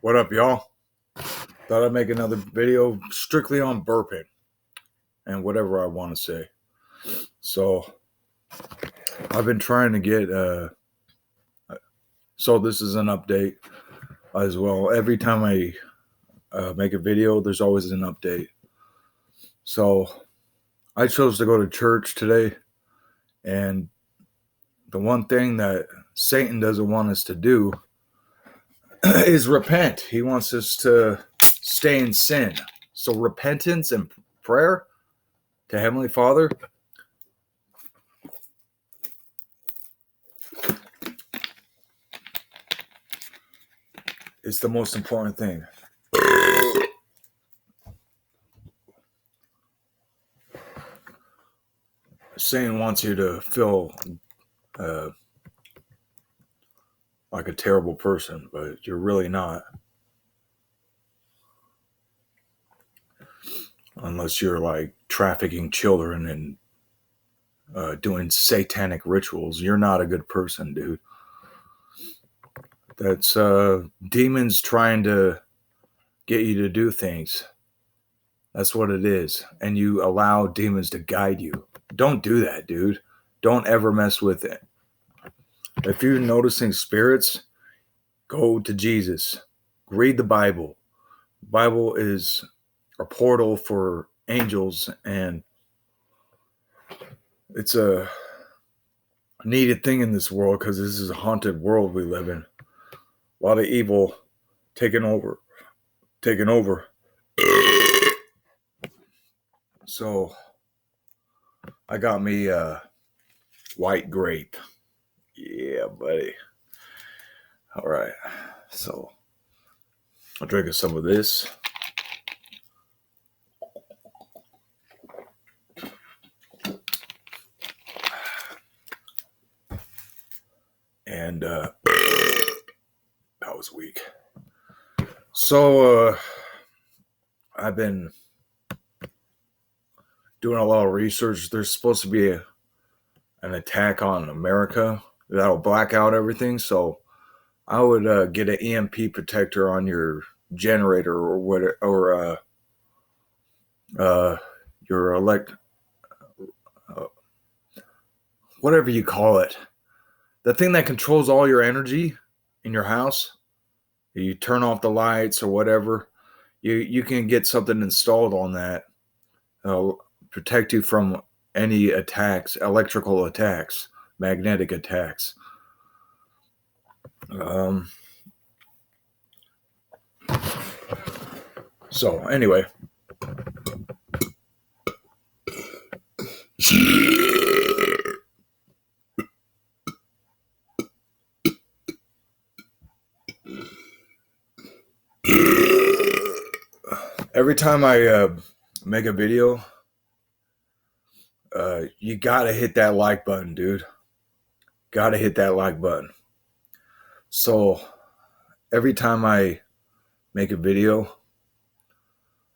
What up, y'all? Thought I'd make another video strictly on burping and whatever I want to say. So, I've been trying to get, so this is an update as well. Every time I make a video, there's always an update. So, I chose to go to church today, and the one thing that Satan doesn't want us to do is repent. He wants us to stay in sin. So repentance and prayer to Heavenly Father is the most important thing. Satan wants you to feel like a terrible person, but you're really not. Unless you're like trafficking children and doing satanic rituals. You're not a good person, dude. That's demons trying to get you to do things. That's what it is. And you allow demons to guide you. Don't do that, dude. Don't ever mess with it. If you're noticing spirits, go to Jesus. Read the Bible. The Bible is a portal for angels, and it's a needed thing in this world because this is a haunted world we live in. A lot of evil taking over. So I got me a white grape. Yeah, buddy. All right. So I'll drink some of this. And that was weak. So I've been doing a lot of research. There's supposed to be an attack on America that'll black out everything. So I would get an EMP protector on your generator or what, or your whatever you call it. The thing that controls all your energy in your house. You turn off the lights or whatever. You can get something installed on that. Protect you from any attacks, electrical attacks, magnetic attacks. So anyway, every time I make a video, you gotta hit that like button, dude. Gotta hit that like button. So every time I make a video,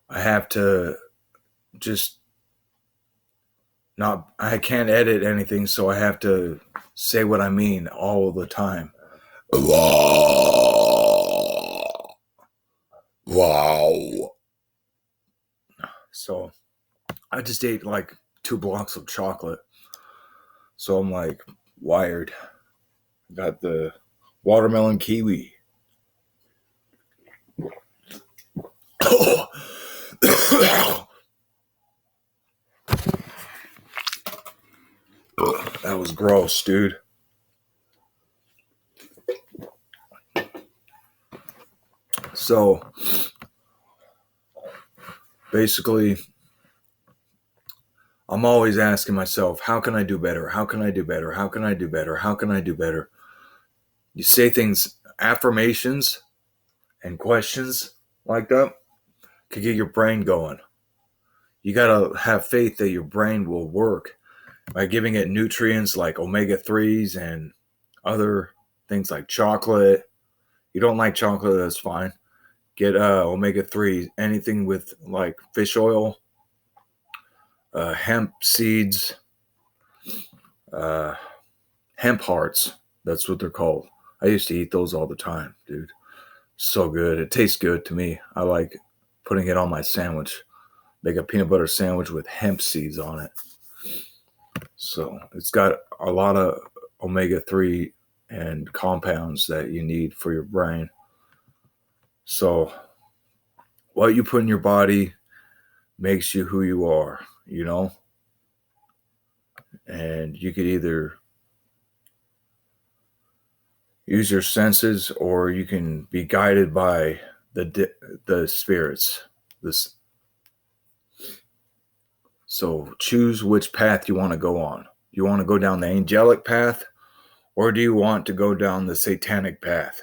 I have to just I can't edit anything, so I have to say what I mean all the time. Wow. So I just ate like 2 blocks of chocolate. So I'm like wired. Got the watermelon kiwi. That was gross, dude. So basically, I'm always asking myself, how can I do better? How can I do better? How can I do better? How can I do better? You say things, affirmations and questions like that could get your brain going. You got to have faith that your brain will work by giving it nutrients like omega-3s and other things like chocolate. You don't like chocolate, that's fine. Get omega-3, anything with like fish oil, hemp seeds, hemp hearts. That's what they're called. I used to eat those all the time, dude. So good. It tastes good to me. I like putting it on my sandwich. Make a peanut butter sandwich with hemp seeds on it. So it's got a lot of omega-3 and compounds that you need for your brain. So what you put in your body makes you who you are, you know? And you could either use your senses or you can be guided by the spirits. This So choose which path you want to go on. You want to go down the angelic path, or do you want to go down the satanic path?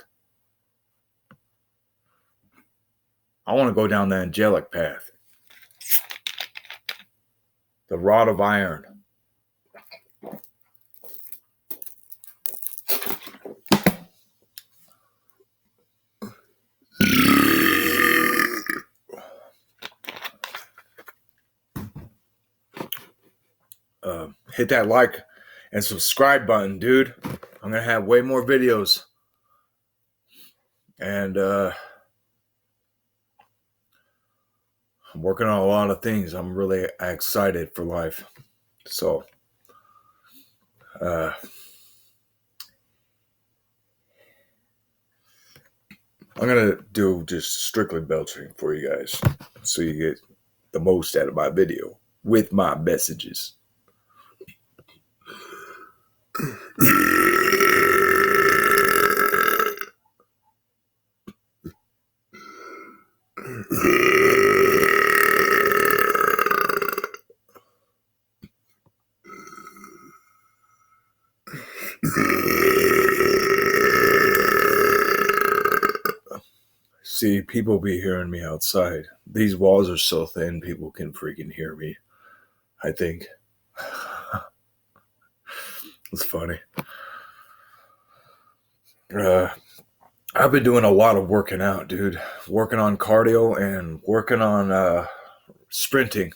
I want to go down the angelic path. The rod of iron. Hit that like and subscribe button, dude. I'm going to have way more videos. And I'm working on a lot of things. I'm really excited for life. So, I'm going to do just strictly belching for you guys so you get the most out of my video with my messages. See, people be hearing me outside. These walls are so thin, people can freaking hear me, I think. It's funny. I've been doing a lot of working out, dude. Working on cardio and working on sprinting.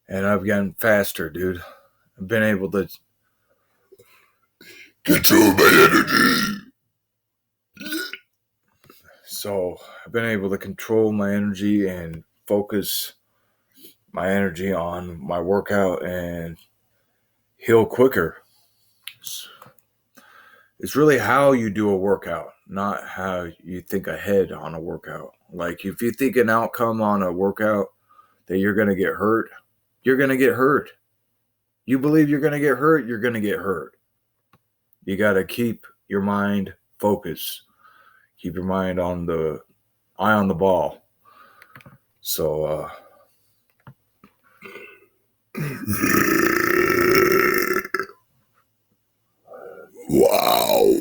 And I've gotten faster, dude. I've been able to control my energy. So I've been able to control my energy and focus my energy on my workout and heal quicker. It's really how you do a workout, not how you think ahead on a workout. Like if you think an outcome on a workout that you're going to get hurt, you're going to get hurt. You believe you're going to get hurt, you're going to get hurt. You got to keep your mind focused. Keep your mind on the eye on the ball. So, wow.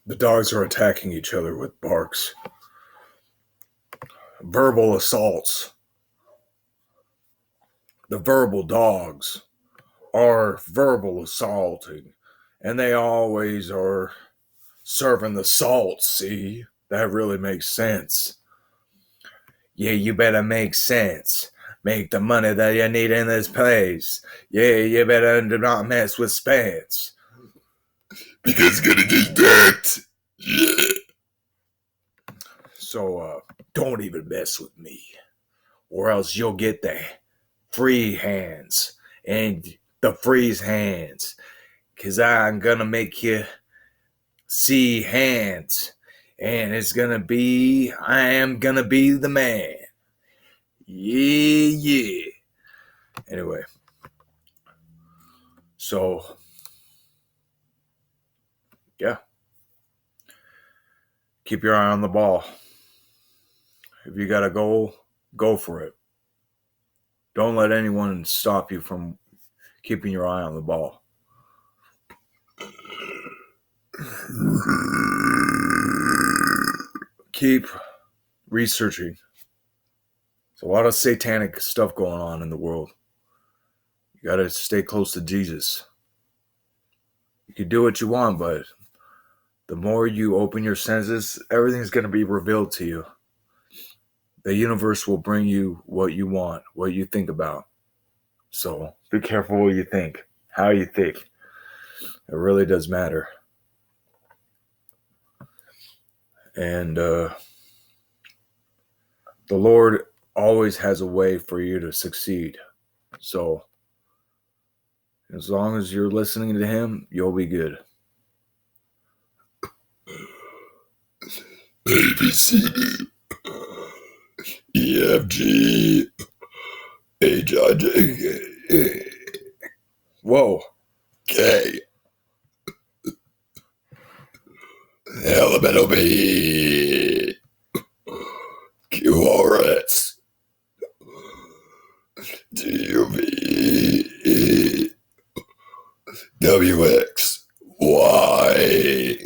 The dogs are attacking each other with barks. Verbal assaults. The verbal dogs are verbal assaulting. And they always are serving the salt, see? That really makes sense. Yeah, you better make sense. Make the money that you need in this place. Yeah, you better not mess with Spence. Because it's gonna get decked. Yeah. So, don't even mess with me. Or else you'll get the free hands and the freeze hands. Because I'm gonna make you see hands. And it's gonna be, I am gonna be the man. Yeah. Anyway. So, yeah. Keep your eye on the ball. If you got a goal, go for it. Don't let anyone stop you from keeping your eye on the ball. Keep researching. There's a lot of satanic stuff going on in the world. You got to stay close to Jesus. You can do what you want, but the more you open your senses, everything's going to be revealed to you. The universe will bring you what you want, what you think about. So be careful what you think, how you think. It really does matter. And the Lord always has a way for you to succeed. So as long as you're listening to him, you'll be good. A, B, C, D, E, F, G, H, I, J, K. Whoa. K. Elemental B. Q, R, S. T, U, V. W, X. Y.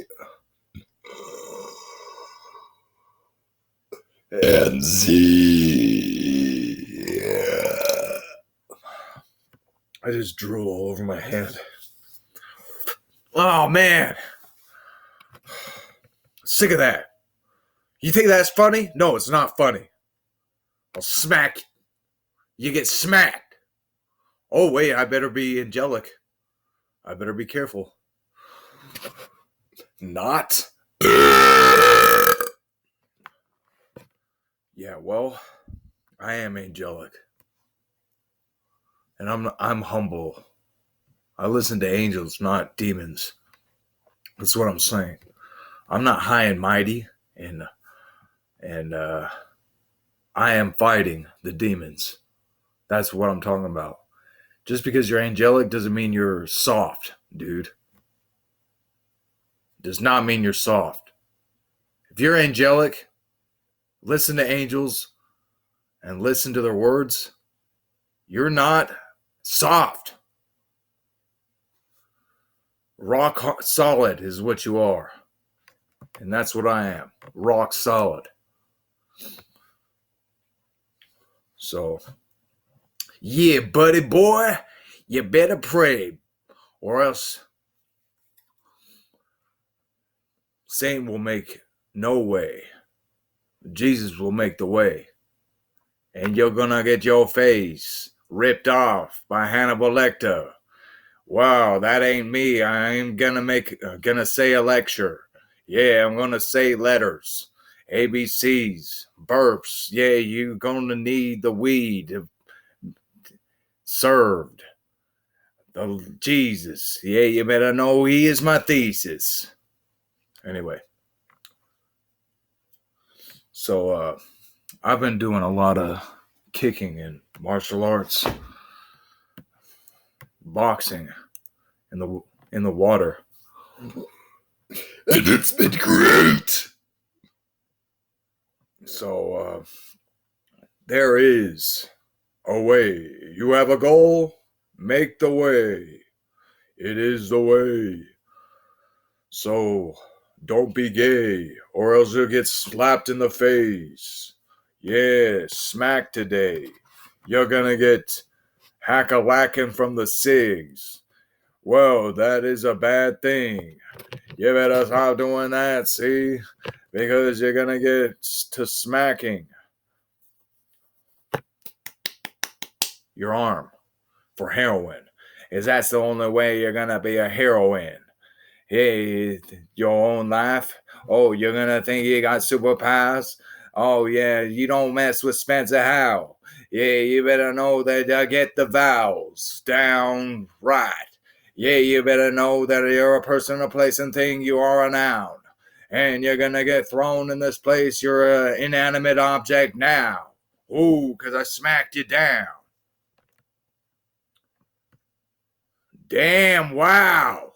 And Z. I just drool all over my hand. Oh, man. Sick of that. You think that's funny? No, it's not funny. I'll smack. You get smacked. Oh, wait, I better be angelic. I better be careful. Not. Yeah, well, I am angelic. And I'm humble. I listen to angels, not demons. That's what I'm saying. I'm not high and mighty, and I am fighting the demons. That's what I'm talking about. Just because you're angelic doesn't mean you're soft, dude. Does not mean you're soft. If you're angelic, listen to angels and listen to their words. You're not soft. Rock solid is what you are. And that's what I am. Rock solid. So, yeah, buddy boy, you better pray, or else Satan will make no way. Jesus will make the way. And you're gonna get your face ripped off by Hannibal Lecter. Wow, that ain't me. I ain't gonna say a lecture. Yeah, I'm gonna say letters. ABCs, burps. Yeah, you gonna need the weed served. Jesus. Yeah, you better know he is my thesis. Anyway. So, I've been doing a lot of kicking and martial arts, boxing in the water. And it's been great. So, there is a way. You have a goal? Make the way. It is the way. So, don't be gay, or else you'll get slapped in the face. Yeah, smack today. You're gonna get hack-a-whacking from the SIGs. Well, that is a bad thing. You better stop doing that, see? Because you're gonna get to smacking your arm for heroin. Is that's the only way you're gonna be a heroine. Hey, your own life. Oh, you're gonna think you got superpowers. Oh yeah, you don't mess with Spencer Howell. Yeah, you better know that you get the vowels down right. Yeah, you better know that you're a person, a place, and thing. You are a noun. And you're gonna get thrown in this place. You're an inanimate object now. Ooh, because I smacked you down. Damn, wow.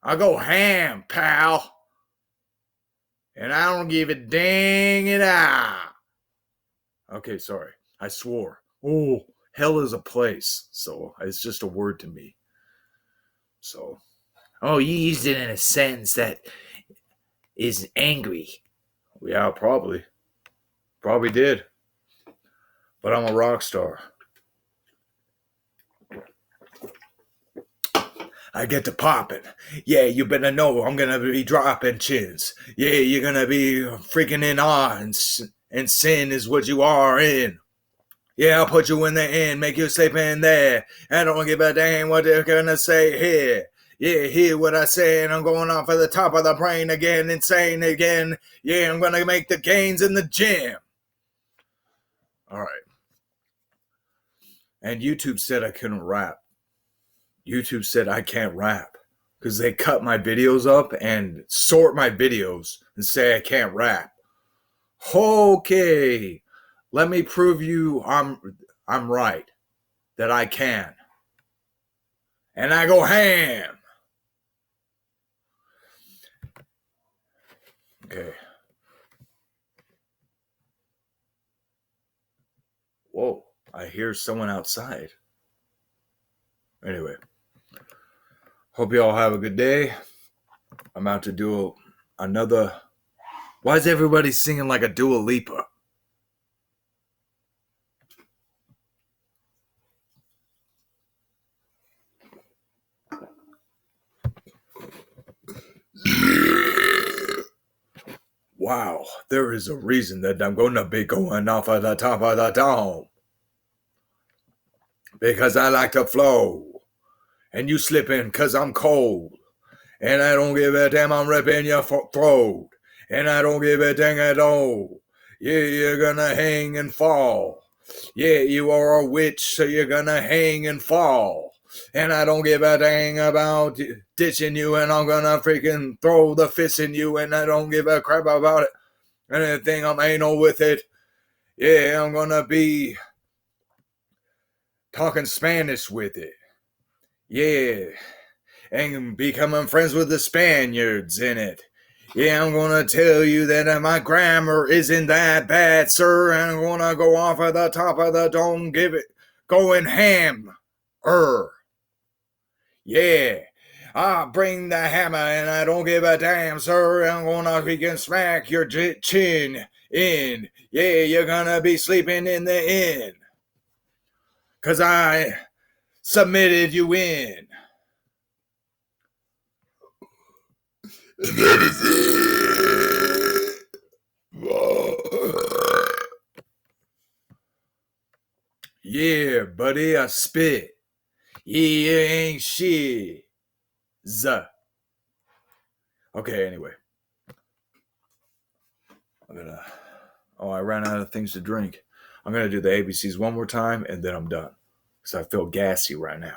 I go ham, pal. And I don't give a dang it out. Okay, sorry. I swore. Oh, hell is a place. So it's just a word to me. So. Oh, you used it in a sentence that is angry. Yeah, probably. Probably did. But I'm a rock star. I get to popping. Yeah, you better know I'm gonna be dropping chins. Yeah, you're gonna be freaking in awe, and sin is what you are in. Yeah, I'll put you in the inn, make you sleep in there. I don't give a damn what they're gonna say here. Yeah, hear what I say, and I'm going off at the top of the brain again, insane again. Yeah, I'm gonna make the gains in the gym. All right. And YouTube said I couldn't rap. YouTube said I can't rap because they cut my videos up and sort my videos and say I can't rap. Okay, let me prove you I'm right, that I can. And I go ham. Okay. Whoa, I hear someone outside. Anyway, hope you all have a good day. I'm about to do another. Why is everybody singing like a Dua Lipa? Wow, there is a reason that I'm going to be going off at the top of the dome. Because I like to flow. And you slipping because I'm cold. And I don't give a damn, I'm ripping your throat. And I don't give a dang at all. Yeah, you're gonna hang and fall. Yeah, you are a witch, so you're gonna hang and fall. And I don't give a dang about ditching you, and I'm gonna freaking throw the fist in you, and I don't give a crap about it. Anything, I'm anal with it. Yeah, I'm gonna be talking Spanish with it. Yeah, and becoming friends with the Spaniards in it. Yeah, I'm gonna tell you that my grammar isn't that bad, sir. And I'm gonna go off at the top of the dome, give it, going ham. Yeah, I bring the hammer and I don't give a damn, sir. I'm gonna freaking smack your chin in. Yeah, you're gonna be sleeping in the inn. 'Cause I submitted you in. And that is it. Yeah, buddy, I spit. Yeah, ain't shit. Okay, anyway. I ran out of things to drink. I'm gonna do the ABCs one more time and then I'm done. Because I feel gassy right now.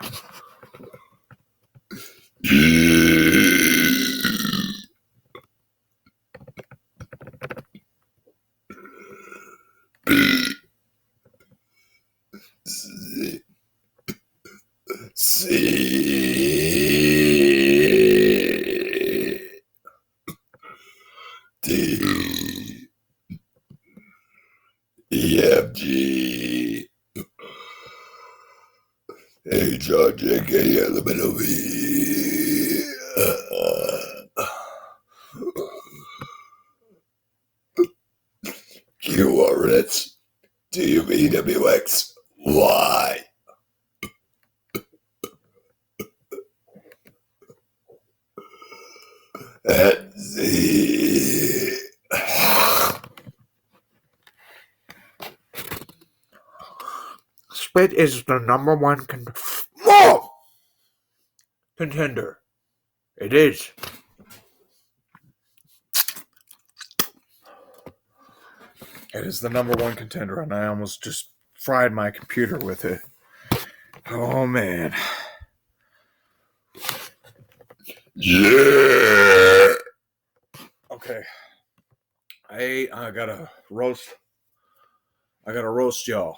C D E F G H I J K L M N O P Q R S T U V W X Y. And Z. Spit is the number one contender. It is. It is the number one contender, and I almost just fried my computer with it. Oh, man. Yeah. Okay. I gotta roast. I gotta roast y'all.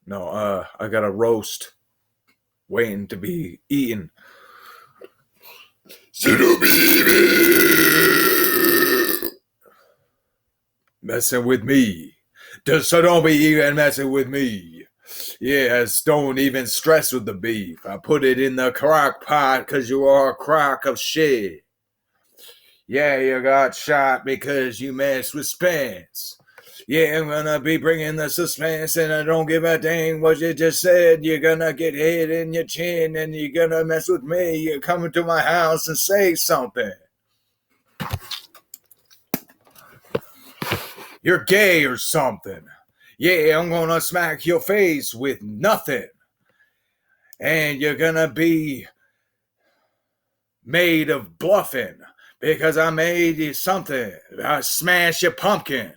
No, I gotta roast. Waiting to be eaten. Messing with me. So don't be even messing with me. Yes, don't even stress with the beef. I put it in the crock pot because you are a crock of shit. Yeah, you got shot because you messed with Spence. Yeah, I'm gonna be bringing the suspense, and I don't give a dang what you just said. You're gonna get hit in your chin, and you're gonna mess with me. You're coming to my house and say something. You're gay or something. Yeah, I'm gonna smack your face with nothing. And you're gonna be made of bluffing because I made you something. I smash your pumpkin,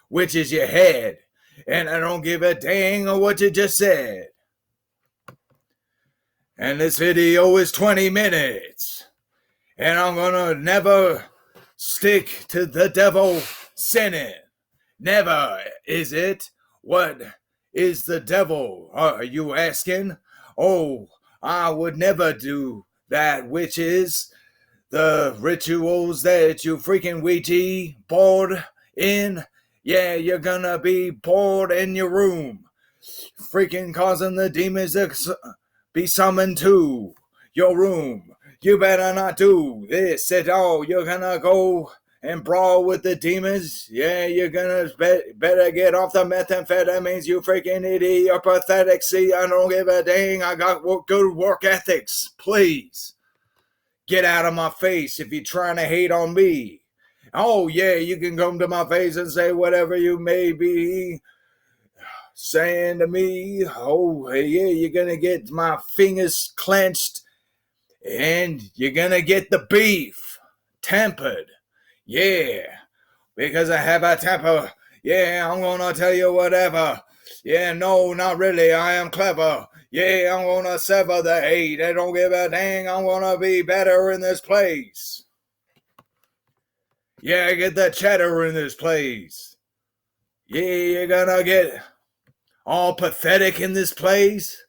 which is your head. And I don't give a dang on what you just said. And this video is 20 minutes. And I'm gonna never stick to the devil sinning. Never is it. What is the devil? Are you asking? Oh, I would never do that, which is the rituals that you freaking Ouija bored in. Yeah, you're gonna be bored in your room. Freaking causing the demons to be summoned to your room. You better not do this at all. You're gonna go and brawl with the demons. Yeah, you're gonna better get off the methamphetamines, you freaking idiot. You're pathetic. See, I don't give a dang. I got good work ethics. Please get out of my face if you're trying to hate on me. Oh, yeah, you can come to my face and say whatever you may be saying to me. Oh, yeah, you're going to get my fingers clenched and you're going to get the beef tempered. Yeah, because I have a temper. Yeah, I'm going to tell you whatever. Yeah, no, not really. I am clever. Yeah, I'm going to sever the hate. I don't give a dang. I'm going to be better in this place. Yeah, get the cheddar in this place. Yeah, you're going to get all pathetic in this place.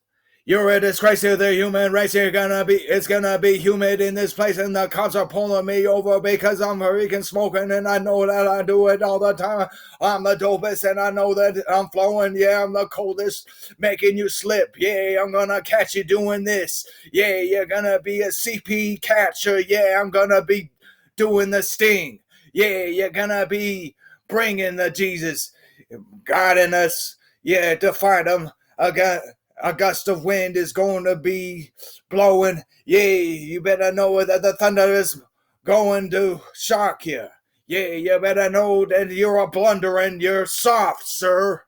You're a disgrace to the human race. It's gonna be humid in this place, and the cops are pulling me over because I'm freaking smoking, and I know that I do it all the time. I'm the dopest, and I know that I'm flowing. Yeah, I'm the coldest, making you slip. Yeah, I'm gonna catch you doing this. Yeah, you're gonna be a CP catcher. Yeah, I'm gonna be doing the sting. Yeah, you're gonna be bringing the Jesus, guiding us. Yeah, to fight them. A gust of wind is going to be blowing. Yeah, you better know that the thunder is going to shock you. Yeah, you better know that you're a blundering. You're soft, sir.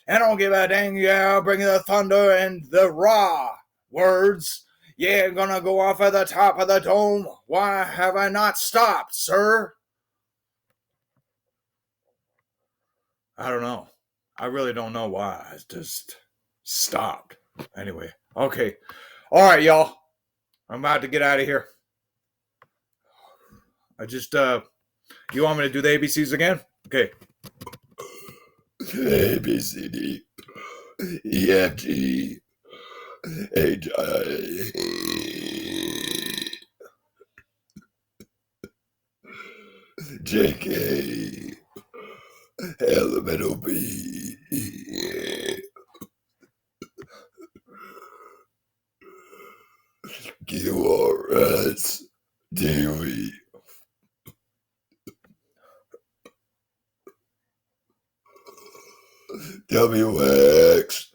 And I don't give a dang. Yeah, I'll bring the thunder and the raw words. Yeah, gonna go off at the top of the dome. Why have I not stopped, sir? I don't know. I really don't know why. I just stopped. Anyway, okay. All right, y'all. I'm about to get out of here. You want me to do the ABCs again? Okay. A, B, C, D, E, F, G, H, I, J, K, L, M, N, O, P, Q, R, S, T, V, W, X,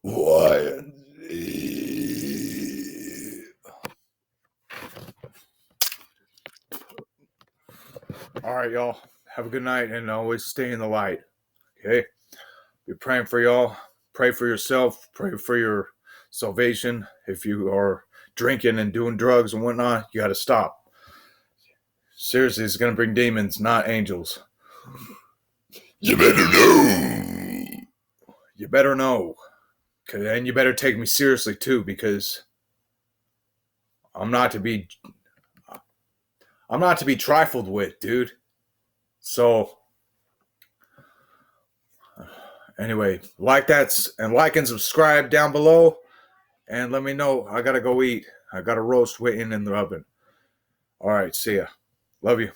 Y, and Z. All right, y'all. Have a good night and always stay in the light. Okay? Be praying for y'all. Pray for yourself. Pray for your salvation. If you are drinking and doing drugs and whatnot, you got to stop. Seriously, it's going to bring demons, not angels. You better know. You better know. And you better take me seriously, too, because I'm not to be trifled with, dude. So, anyway, like and subscribe down below. And let me know. I got to go eat. I got a roast waiting in the oven. All right, see ya. Love you.